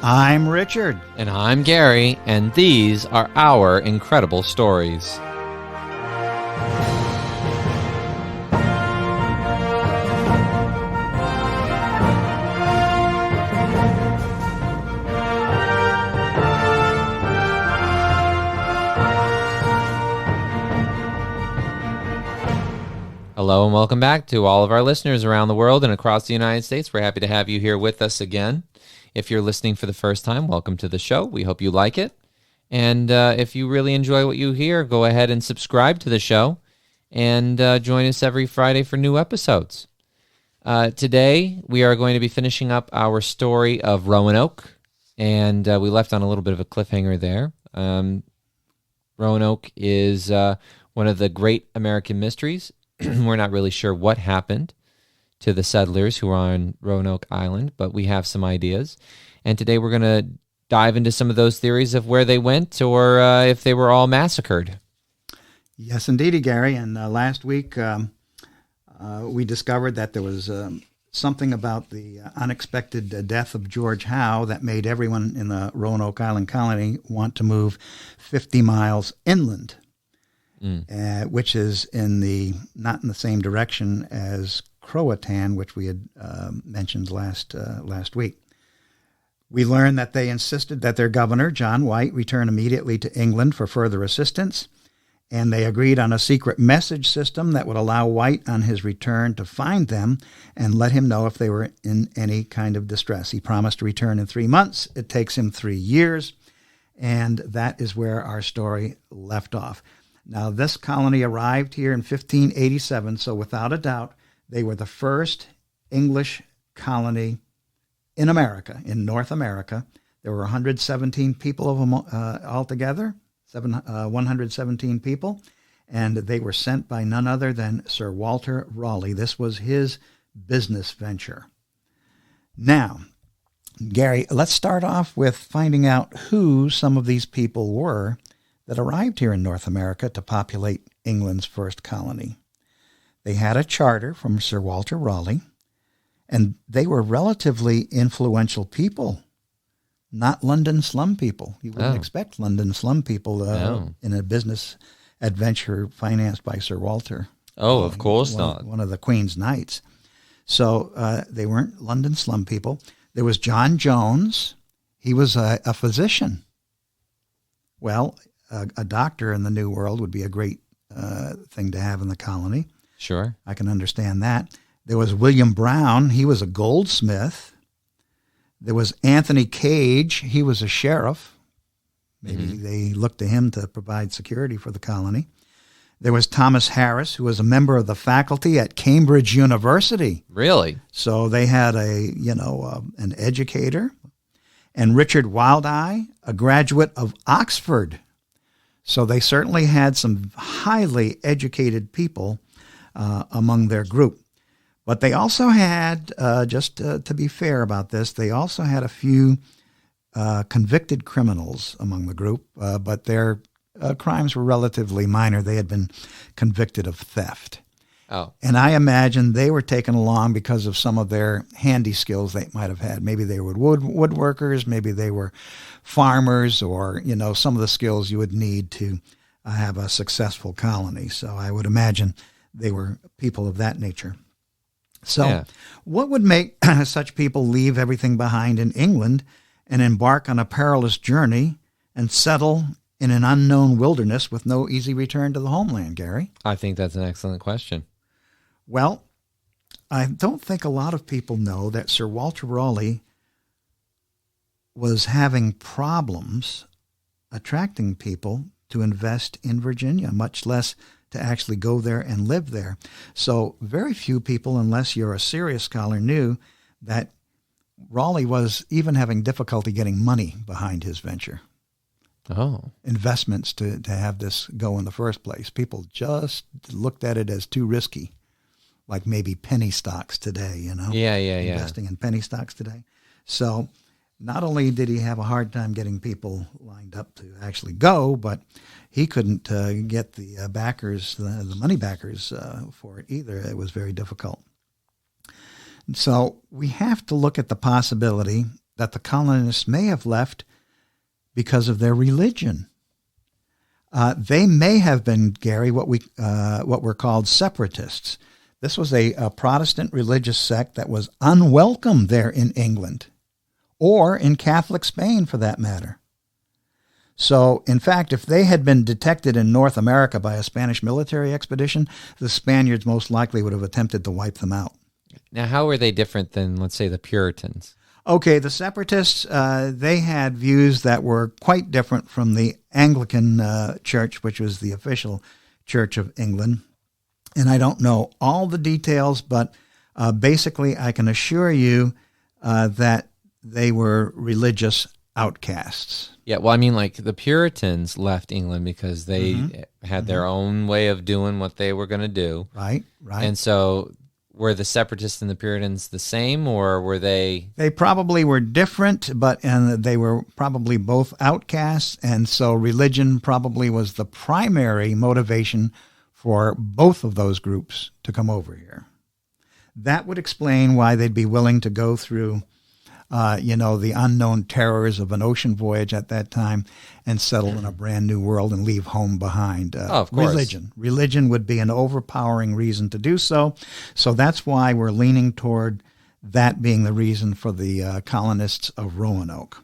I'm Richard. And I'm Gary, and these are our incredible stories. Hello and welcome back to all of our listeners around the world and across the United States. We're happy to have you here with us again. If you're listening for the first time, welcome to the show. We hope you like it. And if you really enjoy what you hear, go ahead and subscribe to the show and join us every Friday for new episodes. Today, we are going to be finishing up our story of Roanoke, and we left on a little bit of a cliffhanger there. Roanoke is one of the great American mysteries. We're not really sure what happened to the settlers who are on Roanoke Island, but we have some ideas. And today we're going to dive into some of those theories of where they went or if they were all massacred. Yes, indeedy, Gary. And last week we discovered that there was something about the unexpected death of George Howe that made everyone in the Roanoke Island colony want to move 50 miles inland. Which is not in the same direction as Croatan, which we had mentioned last week. We learned that they insisted that their governor, John White, return immediately to England for further assistance, and they agreed on a secret message system that would allow White on his return to find them and let him know if they were in any kind of distress. He promised to return in 3 months. It takes him 3 years, and that is where our story left off. Now, this colony arrived here in 1587, so without a doubt, they were the first English colony in America, in North America. There were 117 people of them altogether, 117 people, and they were sent by none other than Sir Walter Raleigh. This was his business venture. Now, Gary, let's start off with finding out who some of these people were that arrived here in North America to populate England's first colony. They had a charter from Sir Walter Raleigh, and they were relatively influential people, not London slum people. You wouldn't expect London slum people in a business adventure financed by Sir Walter. Oh, of course not. One of the Queen's Knights. So they weren't London slum people. There was John Jones. He was a physician. Well, a doctor in the New World would be a great thing to have in the colony. Sure. I can understand that. There was William Brown. He was a goldsmith. There was Anthony Cage. He was a sheriff. Maybe they looked to him to provide security for the colony. There was Thomas Harris, who was a member of the faculty at Cambridge University. Really? So they had an educator. And Richard Wildeye, a graduate of Oxford. So they certainly had some highly educated people among their group. But they also had, just to be fair about this, they also had a few convicted criminals among the group, but their crimes were relatively minor. They had been convicted of theft. Oh. And I imagine they were taken along because of some of their handy skills they might have had. Maybe they were woodworkers, maybe they were farmers, or, some of the skills you would need to have a successful colony. So I would imagine they were people of that nature. So What would make such people leave everything behind in England and embark on a perilous journey and settle in an unknown wilderness with no easy return to the homeland, Gary? I think that's an excellent question. Well, I don't think a lot of people know that Sir Walter Raleigh was having problems attracting people to invest in Virginia, much less to actually go there and live there. So very few people, unless you're a serious scholar, knew that Raleigh was even having difficulty getting money behind his venture. Investments to have this go in the first place. People just looked at it as too risky, like maybe penny stocks today, investing in penny stocks today. So not only did he have a hard time getting people lined up to actually go, but he couldn't get the backers, the money backers for it either. It was very difficult. So we have to look at the possibility that the colonists may have left because of their religion. They may have been, Gary, what were called separatists. This was a Protestant religious sect that was unwelcome there in England, or in Catholic Spain for that matter. So, in fact, if they had been detected in North America by a Spanish military expedition, the Spaniards most likely would have attempted to wipe them out. Now, how were they different than, let's say, the Puritans? Okay, the separatists, they had views that were quite different from the Anglican Church, which was the official Church of England. And I don't know all the details, but basically I can assure you that they were religious outcasts. Yeah, well, I mean, like the Puritans left England because they had their own way of doing what they were going to do. Right. And so were the separatists and the Puritans the same, or were they? They probably were different, and they were probably both outcasts, and so religion probably was the primary motivation for both of those groups to come over here. That would explain why they'd be willing to go through the unknown terrors of an ocean voyage at that time and settle in a brand new world and leave home behind. Of course. Religion would be an overpowering reason to do so. So that's why we're leaning toward that being the reason for the colonists of Roanoke.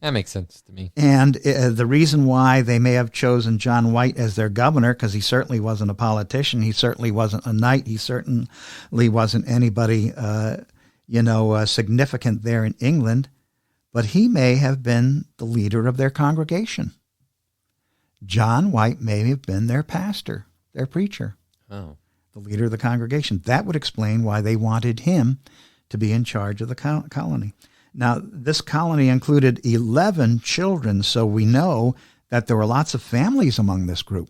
That makes sense to me. And the reason why they may have chosen John White as their governor, because he certainly wasn't a politician, he certainly wasn't a knight, he certainly wasn't anybody significant there in England, but he may have been the leader of their congregation. John White may have been their pastor, their preacher, the leader of the congregation. That would explain why they wanted him to be in charge of the colony. Now, this colony included 11 children, so we know that there were lots of families among this group.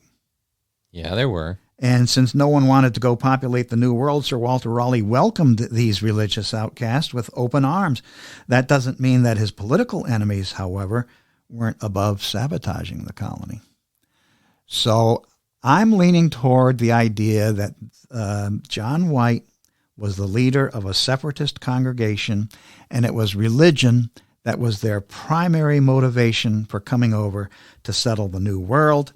Yeah, there were. And since no one wanted to go populate the New World, Sir Walter Raleigh welcomed these religious outcasts with open arms. That doesn't mean that his political enemies, however, weren't above sabotaging the colony. So I'm leaning toward the idea that John White was the leader of a separatist congregation, and it was religion that was their primary motivation for coming over to settle the New World.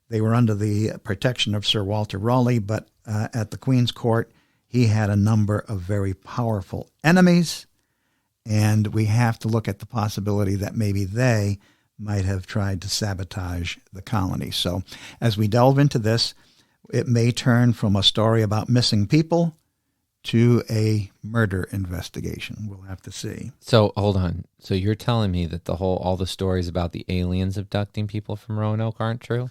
They were under the protection of Sir Walter Raleigh, but at the Queen's Court, he had a number of very powerful enemies, and we have to look at the possibility that maybe they might have tried to sabotage the colony. So as we delve into this, it may turn from a story about missing people to a murder investigation. We'll have to see. So hold on. So you're telling me that all the stories about the aliens abducting people from Roanoke aren't true?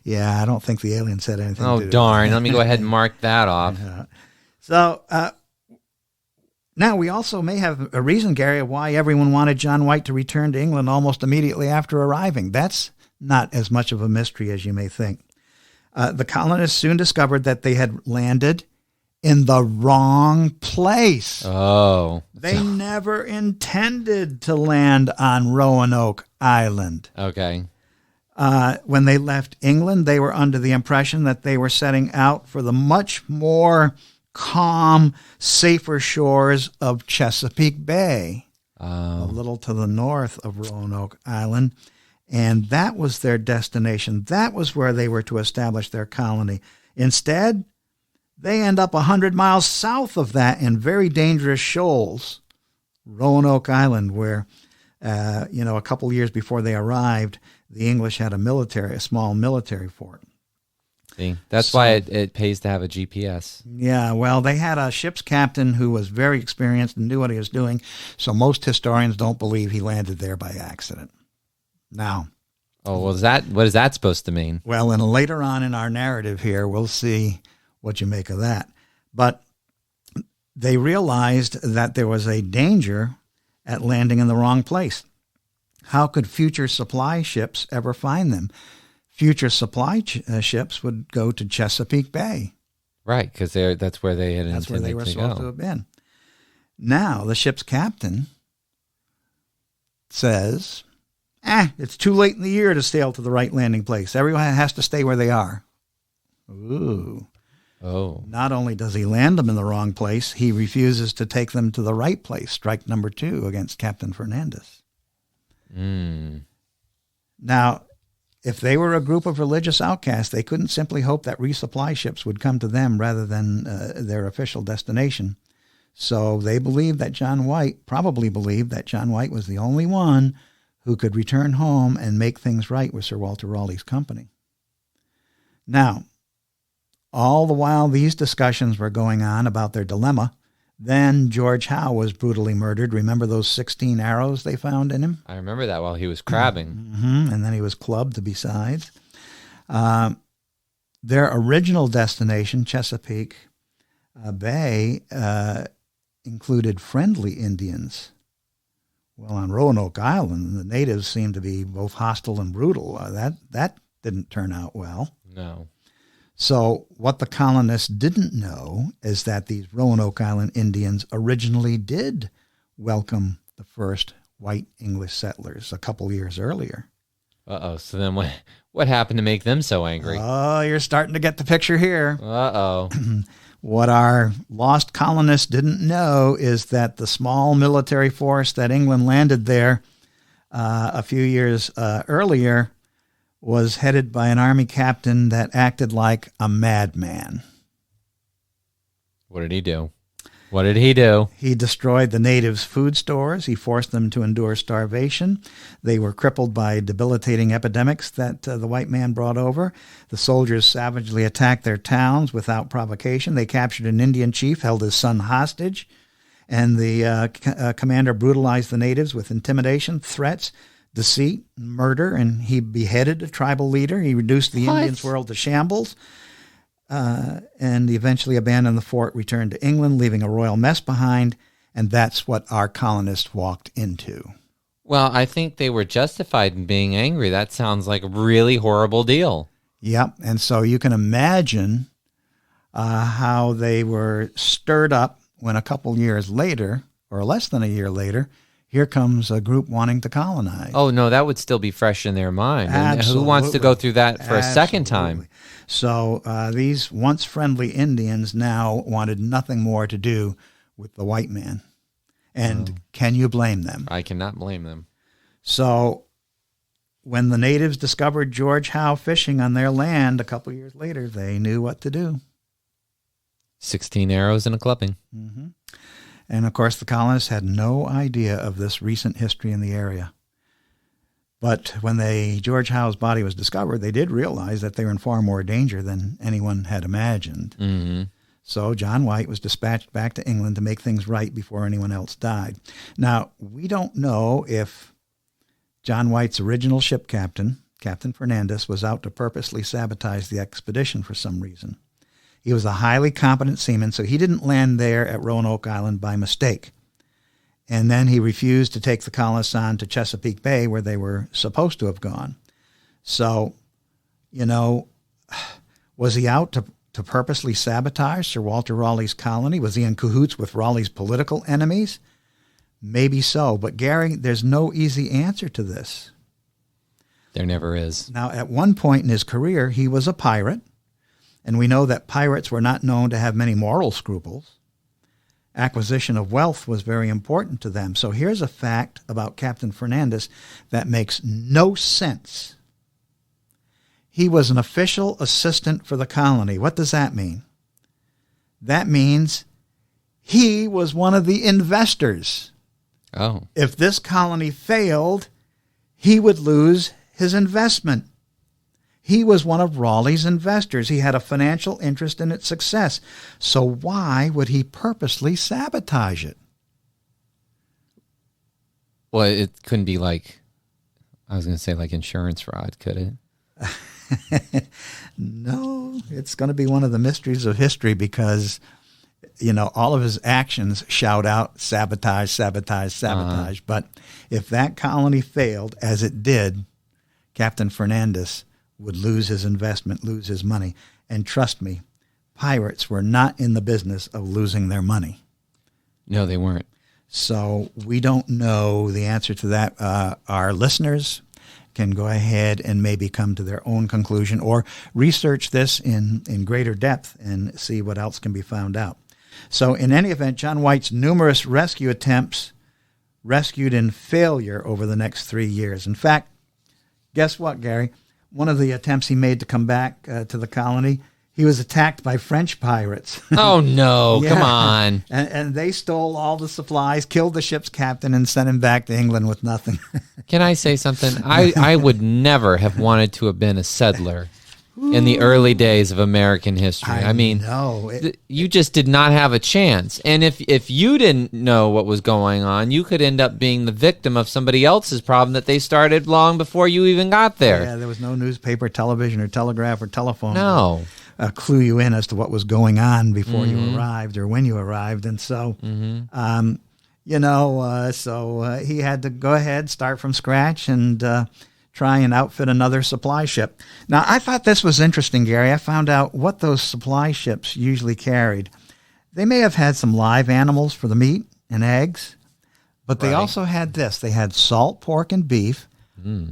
Yeah, I don't think the aliens said anything. Oh, to do darn. Let me go ahead and mark that off. So now we also may have a reason, Gary, of why everyone wanted John White to return to England almost immediately after arriving. That's not as much of a mystery as you may think. The colonists soon discovered that they had landed in the wrong place. Oh. They never intended to land on Roanoke Island. Okay. When they left England, they were under the impression that they were setting out for the much more calm, safer shores of Chesapeake Bay, a little to the north of Roanoke Island. And that was their destination. That was where they were to establish their colony. Instead, they end up 100 miles south of that in very dangerous shoals, Roanoke Island, where, a couple years before they arrived, the English had a small military fort. See, that's why it pays to have a GPS. Yeah, well, they had a ship's captain who was very experienced and knew what he was doing, so most historians don't believe he landed there by accident. Now, what is that supposed to mean? Well, and later on in our narrative here, we'll see what you make of that. But they realized that there was a danger at landing in the wrong place. How could future supply ships ever find them? Future supply ships would go to Chesapeake Bay. Right, because that's where they had intended to go. That's where they were supposed to have been. Now, the ship's captain says, it's too late in the year to sail to the right landing place. Everyone has to stay where they are. Ooh. Oh. Not only does he land them in the wrong place, he refuses to take them to the right place. Strike number 2 against Captain Fernandez. Now, if they were a group of religious outcasts, they couldn't simply hope that resupply ships would come to them rather than their official destination. So they probably believed that John White was the only one who could return home and make things right with Sir Walter Raleigh's company. Now, all the while these discussions were going on about their dilemma, then George Howe was brutally murdered. Remember those 16 arrows they found in him? I remember that while he was crabbing. And then he was clubbed besides. Their original destination, Chesapeake Bay, included friendly Indians. Well, on Roanoke Island, the natives seemed to be both hostile and brutal. That didn't turn out well. No. So what the colonists didn't know is that these Roanoke Island Indians originally did welcome the first white English settlers a couple years earlier. Uh-oh. So then what happened to make them so angry? Oh, you're starting to get the picture here. Uh-oh. What our lost colonists didn't know is that the small military force that England landed there a few years earlier was headed by an army captain that acted like a madman. What did he do? What did he do? He destroyed the natives' food stores. He forced them to endure starvation. They were crippled by debilitating epidemics that the white man brought over. The soldiers savagely attacked their towns without provocation. They captured an Indian chief, held his son hostage, and the commander brutalized the natives with intimidation, threats, deceit, murder, and he beheaded a tribal leader. He reduced the Indians' world to shambles, and eventually abandoned the fort, returned to England, leaving a royal mess behind, and that's what our colonists walked into. Well, I think they were justified in being angry. That sounds like a really horrible deal. Yep, and so you can imagine how they were stirred up when a couple years later, or less than a year later, here comes a group wanting to colonize. Oh, no, that would still be fresh in their mind. Absolutely. And who wants to go through that for a second time? So these once friendly Indians now wanted nothing more to do with the white man. And can you blame them? I cannot blame them. So when the natives discovered George Howe fishing on their land a couple years later, they knew what to do. 16 arrows and a clubbing. Mm-hmm. And, of course, the colonists had no idea of this recent history in the area. But when George Howe's body was discovered, they did realize that they were in far more danger than anyone had imagined. Mm-hmm. So John White was dispatched back to England to make things right before anyone else died. Now, we don't know if John White's original ship captain, Captain Fernandez, was out to purposely sabotage the expedition for some reason. He was a highly competent seaman, so he didn't land there at Roanoke Island by mistake. And then he refused to take the colonists on to Chesapeake Bay, where they were supposed to have gone. So, was he out to purposely sabotage Sir Walter Raleigh's colony? Was he in cahoots with Raleigh's political enemies? Maybe so. But, Gary, there's no easy answer to this. There never is. Now, at one point in his career, he was a pirate. And we know that pirates were not known to have many moral scruples. Acquisition of wealth was very important to them. So here's a fact about Captain Fernandez that makes no sense. He was an official assistant for the colony. What does that mean? That means he was one of the investors. Oh. If this colony failed, he would lose his investment. He was one of Raleigh's investors. He had a financial interest in its success. So why would he purposely sabotage it? Well, it couldn't be like insurance fraud, could it? No, it's going to be one of the mysteries of history because, all of his actions shout out sabotage, sabotage, sabotage. But if that colony failed, as it did, Captain Fernandez would lose his investment, lose his money. And trust me, pirates were not in the business of losing their money. No, they weren't. So we don't know the answer to that. Our listeners can go ahead and maybe come to their own conclusion or research this in greater depth and see what else can be found out. So in any event, John White's numerous rescue attempts rescued in failure over the next 3 years. In fact, guess what, Gary? One of the attempts he made to come back to the colony, he was attacked by French pirates. Oh, no. Yeah. Come on. And they stole all the supplies, killed the ship's captain, and sent him back to England with nothing. Can I say something? I would never have wanted to have been a settler in the early days of American history. I mean, no, you just did not have a chance. And if you didn't know what was going on, you could end up being the victim of somebody else's problem that they started long before you even got there. Yeah, there was no newspaper, television, or telegraph, or telephone. No. Clue you in as to what was going on before you arrived or when you arrived. And so, so he had to go ahead, start from scratch, and try and outfit another supply ship. Now, I thought this was interesting, Gary. I found out what those supply ships usually carried. They may have had some live animals for the meat and eggs, but they also had this. They had salt pork and beef,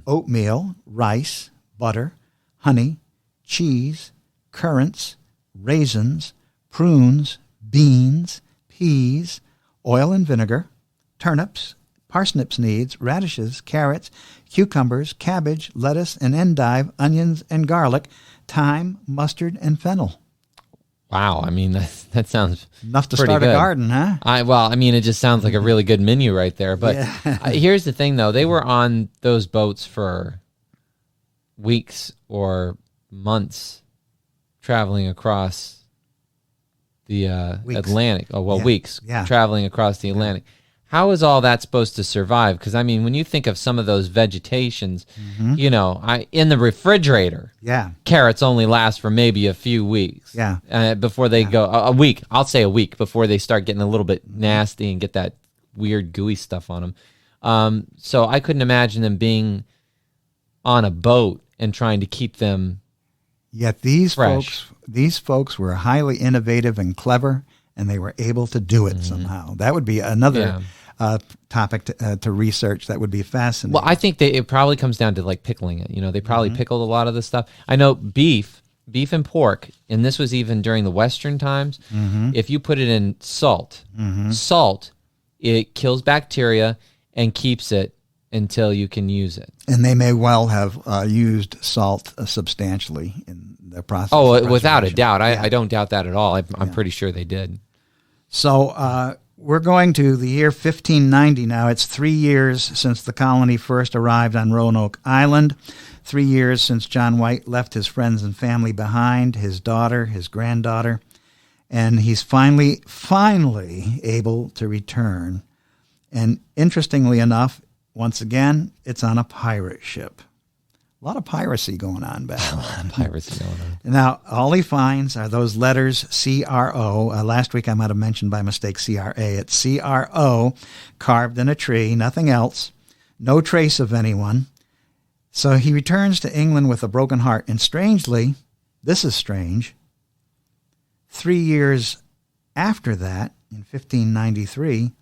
oatmeal, rice, butter, honey, cheese, currants, raisins, prunes, beans, peas, oil and vinegar, turnips, parsnips needs, radishes, carrots, cucumbers, cabbage, lettuce and endive, onions and garlic, thyme, mustard, and fennel. Wow, I mean, that sounds enough to pretty start good. A garden, huh? It just sounds like a really good menu right there. But here's the thing, though. They were on those boats for weeks or months traveling across the Atlantic. Weeks traveling across the Atlantic. How is all that supposed to survive? Because, I mean, when you think of some of those vegetations, in the refrigerator, carrots only last for maybe a few weeks before they go, a week, I'll say a week, before they start getting a little bit nasty and get that weird gooey stuff on them. So I couldn't imagine them being on a boat and trying to keep them Yet fresh. these folks were highly innovative and clever, and they were able to do it somehow. That would be another topic to research. That would be fascinating. Well, I think it probably comes down to like pickling it. They probably pickled a lot of the stuff. I know beef and pork, and this was even during the Western times. If you put it in salt, it kills bacteria and keeps it until you can use it. And they may well have used salt substantially in the process. Oh, without a doubt. I don't doubt that at all. I'm pretty sure they did. So we're going to the year 1590 now. It's 3 years since the colony first arrived on Roanoke Island, 3 years since John White left his friends and family behind, his daughter, his granddaughter, and he's finally able to return. And interestingly enough, once again, it's on a pirate ship. A lot of piracy going on back then. A lot of piracy going on. Now, all he finds are those letters C-R-O. Last week I might have mentioned by mistake C-R-A. It's C-R-O carved in a tree, nothing else, no trace of anyone. So he returns to England with a broken heart. And strangely, this is strange, 3 years after that, in 1593,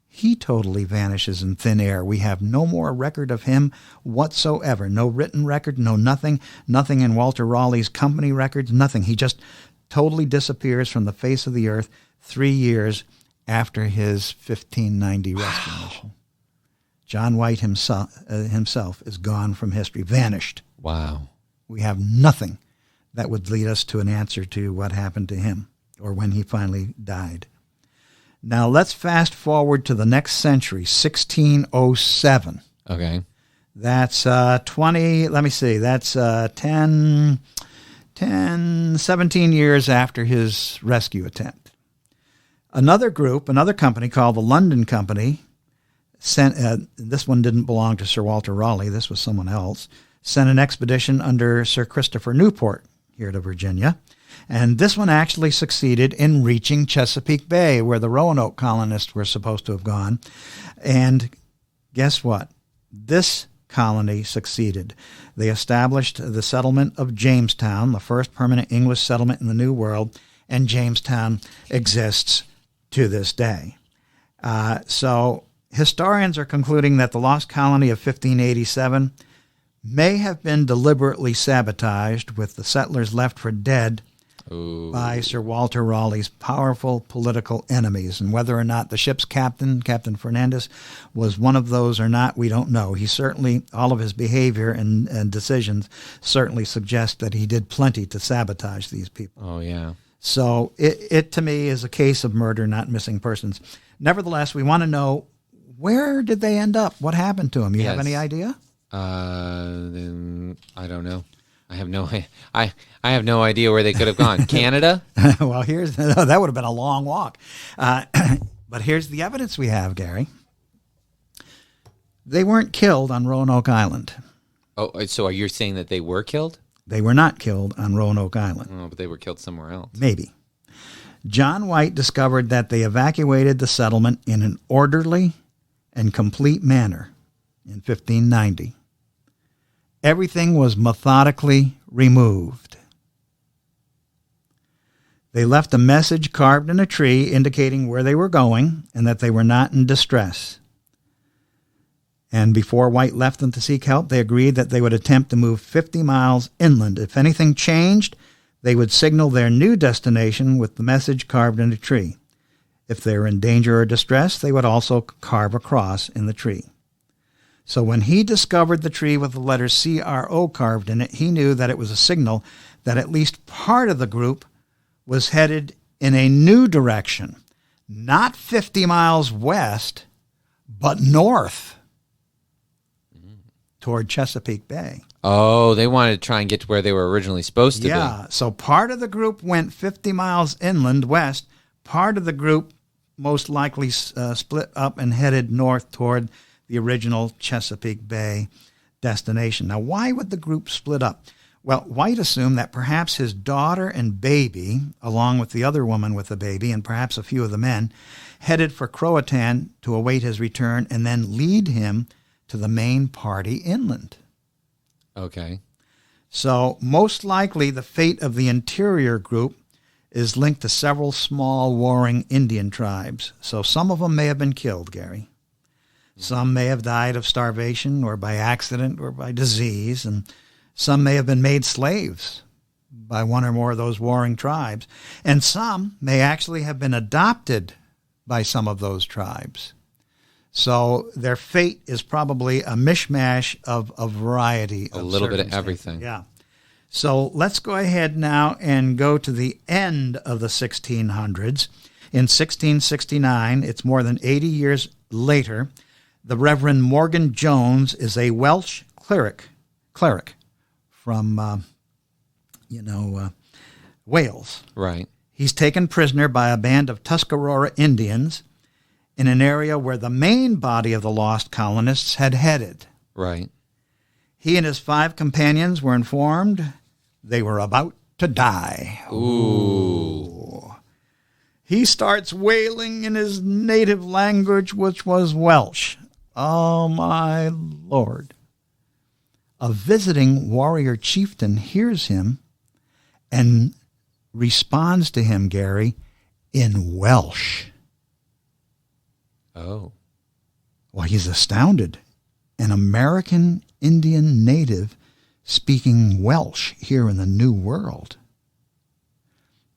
he totally vanishes in thin air. We have no more record of him whatsoever. No written record, no nothing in Walter Raleigh's company records, nothing. He just totally disappears from the face of the earth 3 years after his 1590 rescue mission. John White himself is gone from history, vanished. Wow. We have nothing that would lead us to an answer to what happened to him or when he finally died. Now, let's fast forward to the next century, 1607. Okay. That's 17 years after his rescue attempt. Another company called the London Company, sent, this one didn't belong to Sir Walter Raleigh, this was someone else, sent an expedition under Sir Christopher Newport here to Virginia. And this one actually succeeded in reaching Chesapeake Bay, where the Roanoke colonists were supposed to have gone. And guess what? This colony succeeded. They established the settlement of Jamestown, the first permanent English settlement in the New World, and Jamestown exists to this day. So historians are concluding that the lost colony of 1587 may have been deliberately sabotaged, with the settlers left for dead by Sir Walter Raleigh's powerful political enemies. And whether or not the ship's captain, Captain Fernandez, was one of those or not, we don't know. He certainly, all of his behavior and decisions certainly suggest that he did plenty to sabotage these people. Oh, yeah. So it to me is a case of murder, not missing persons. Nevertheless, we want to know, where did they end up? What happened to them? You have any idea? Then I don't know. I have no idea where they could have gone. Canada? Well, that would have been a long walk. But here's the evidence we have, Gary. They weren't killed on Roanoke Island. Oh, so are you saying that they were killed? They were not killed on Roanoke Island. Oh, but they were killed somewhere else. Maybe. John White discovered that they evacuated the settlement in an orderly and complete manner in 1590. Everything was methodically removed. They left a message carved in a tree indicating where they were going and that they were not in distress. And before White left them to seek help, they agreed that they would attempt to move 50 miles inland. If anything changed, they would signal their new destination with the message carved in a tree. If they were in danger or distress, they would also carve a cross in the tree. So when he discovered the tree with the letter CRO carved in it, he knew that it was a signal that at least part of the group was headed in a new direction, not 50 miles west, but north toward Chesapeake Bay. Oh, they wanted to try and get to where they were originally supposed to be. Yeah, so part of the group went 50 miles inland west. Part of the group most likely split up and headed north toward the original Chesapeake Bay destination. Now, why would the group split up? Well, White assumed that perhaps his daughter and baby, along with the other woman with the baby and perhaps a few of the men, headed for Croatan to await his return and then lead him to the main party inland. Okay. So most likely the fate of the interior group is linked to several small warring Indian tribes. So some of them may have been killed, Gary. Some may have died of starvation or by accident or by disease, and some may have been made slaves by one or more of those warring tribes. And some may actually have been adopted by some of those tribes. So their fate is probably a mishmash of a variety of a little bit of everything. Yeah. So let's go ahead now and go to the end of the 1600s. In 1669, it's more than 80 years later, the Reverend Morgan Jones is a Welsh cleric from, Wales. Right. He's taken prisoner by a band of Tuscarora Indians in an area where the main body of the lost colonists had headed. Right. He and his 5 companions were informed they were about to die. Ooh. He starts wailing in his native language, which was Welsh. Oh, my Lord. A visiting warrior chieftain hears him and responds to him, Gary, in Welsh. Oh. Well, he's astounded. An American Indian native speaking Welsh here in the New World.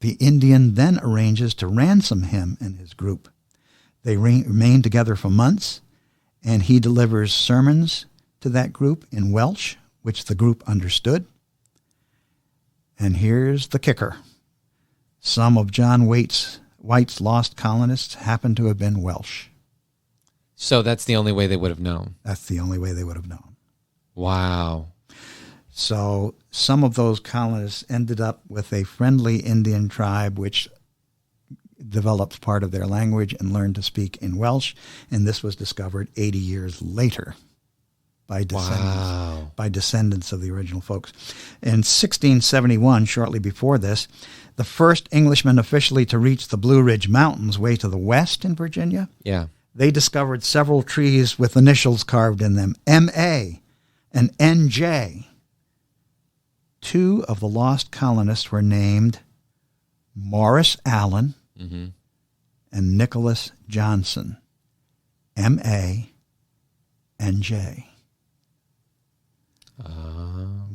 The Indian then arranges to ransom him and his group. They remain together for months, and he delivers sermons to that group in Welsh, which the group understood. And here's the kicker. Some of John White's lost colonists happen to have been Welsh. So that's the only way they would have known. That's the only way they would have known. Wow. So some of those colonists ended up with a friendly Indian tribe which developed part of their language and learned to speak in Welsh, and this was discovered 80 years later by descendants of the original folks. In 1671, shortly before this, the first Englishmen officially to reach the Blue Ridge Mountains way to the west in Virginia, they discovered several trees with initials carved in them, M.A. and N.J. 2 of the lost colonists were named Morris Allen and Nicholas Johnson, M.A. and J.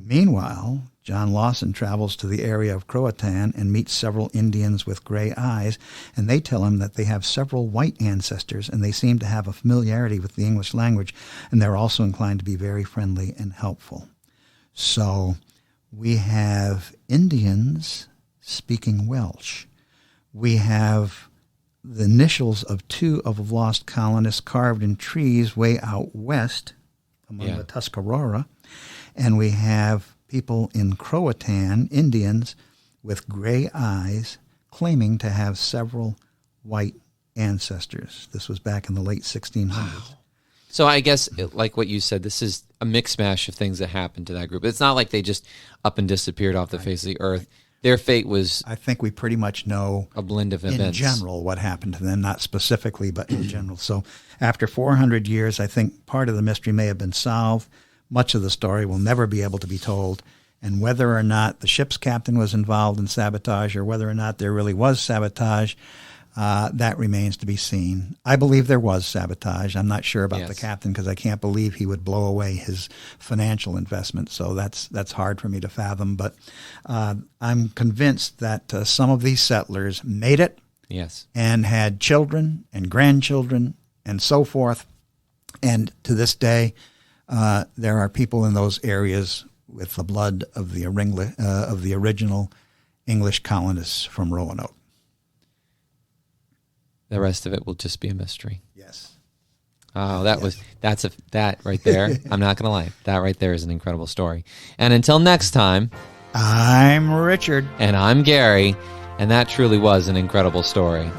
Meanwhile, John Lawson travels to the area of Croatan and meets several Indians with gray eyes, and they tell him that they have several white ancestors, and they seem to have a familiarity with the English language, and they're also inclined to be very friendly and helpful. So we have Indians speaking Welsh. We have the initials of two of the lost colonists carved in trees way out west among the Tuscarora. And we have people in Croatan, Indians, with gray eyes, claiming to have several white ancestors. This was back in the late 1600s. Wow. So I guess, like what you said, this is a mixed mash of things that happened to that group. It's not like they just up and disappeared off the face of the earth. Their fate was... I think we pretty much know... a blend of events. In general, what happened to them, not specifically, but in general. So after 400 years, I think part of the mystery may have been solved. Much of the story will never be able to be told. And whether or not the ship's captain was involved in sabotage or whether or not there really was sabotage, that remains to be seen. I believe there was sabotage. I'm not sure about the captain because I can't believe he would blow away his financial investment. So that's hard for me to fathom. But I'm convinced that some of these settlers made it and had children and grandchildren and so forth. And to this day, there are people in those areas with the blood of the original English colonists from Roanoke. The rest of it will just be a mystery. Yes. Oh, that right there. I'm not going to lie. That right there is an incredible story. And until next time, I'm Richard. And I'm Gary. And that truly was an incredible story.